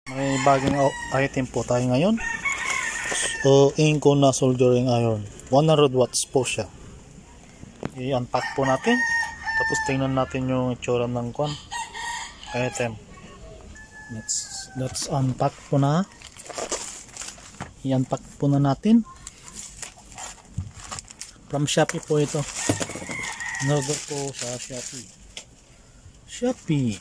May bagong item po tayo ngayon. So, Inco na soldering iron. 100 watts po siya. I-unpack po natin. Tapos tingnan natin yung itsura ng item. Let's unpack po na. I-unpack po na natin. From Shopee po ito. Order po sa Shopee.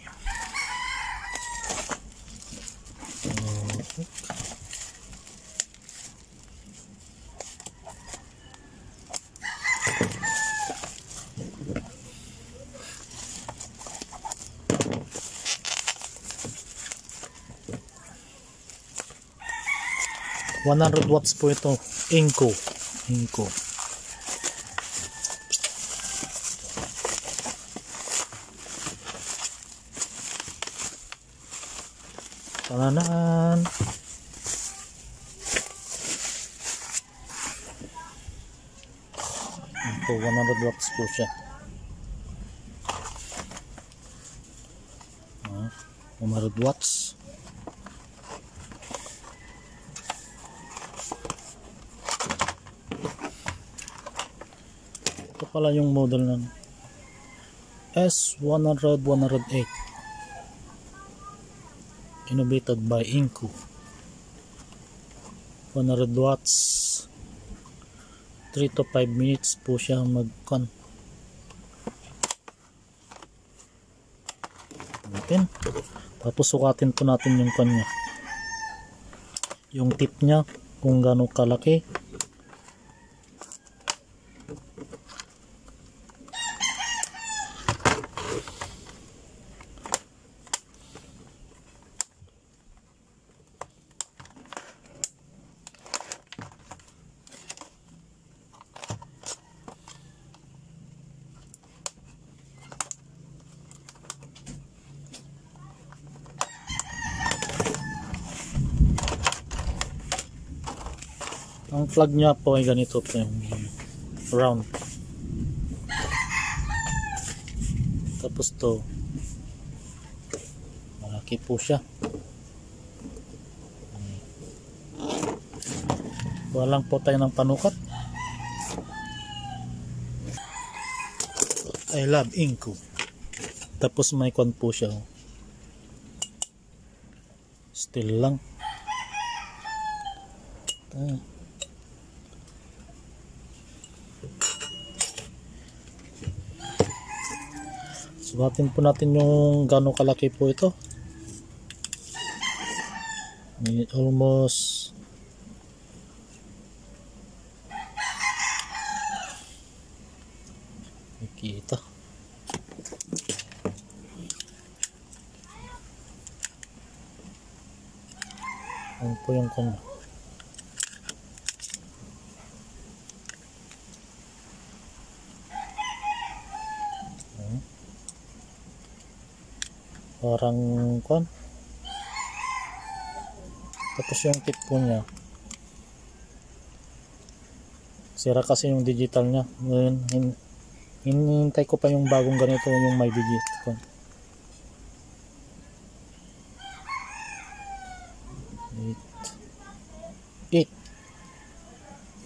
$100 watts po ito. Inco. Talanaan. Ito 100 watts po siya. 100 watts. Ito pala yung model ng S100-108 innovated by Inco. 100 watts, 3 to 5 minutes po siya mag-con natin. Tapos sukatin po natin yung kanya, yung tip nya kung gaano kalaki. Ang plug niya po ay ganito po, yung round. Tapos to malaki po siya. Walang po tayo ng panukat. I love Inco. Tapos may kwan po siya. Still lang. Subatin po natin yung gaano kalaki po ito. Almost nakita. Ano po yung kanya? Parang kon. Tapos yung tip po niya, sira kasi yung digital niya. Ngayon hinihintay ko pa yung bagong ganito, yung may digital.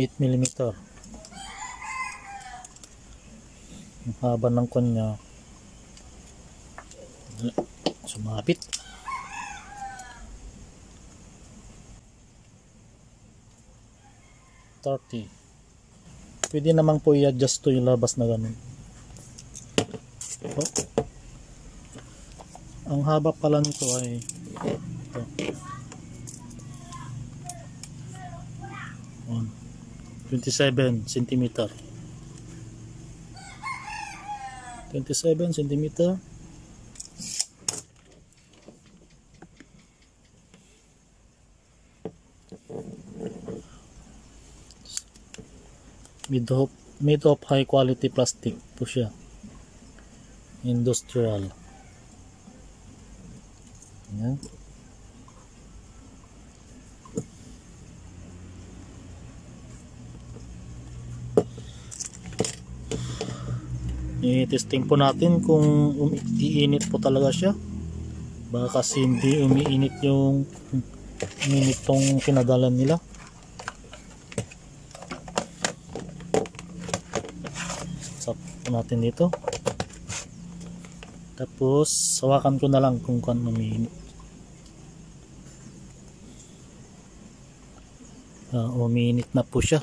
8mm. Ang haba ng kanya. Sumapit. $30. Pwede naman po i-adjust to yung labas na ganun. Oh. Ang haba pala nito ay ito. 27 cm. 27 cm. Made of high quality plastic po siya. Industrial. Ayan. I-testing po natin kung iinit po talaga siya. Baka kasi hindi umiinit tong pinadalan nila. Sap natin dito. Tapos hawakan ko na lang kung umiinit. Umiinit na po siya.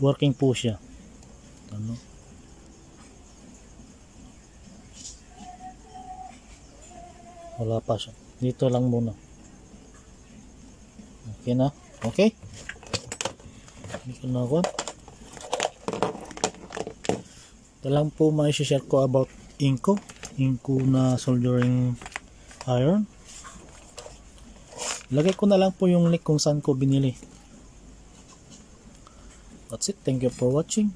Working po siya. Ano? Wala pa siya. Dito lang muna. Okay na? Okay? Dito na ako. Ito lang po ma-share ko about Inco na soldering iron. Lagay ko na lang po yung link kung saan ko binili. That's it. Thank you for watching.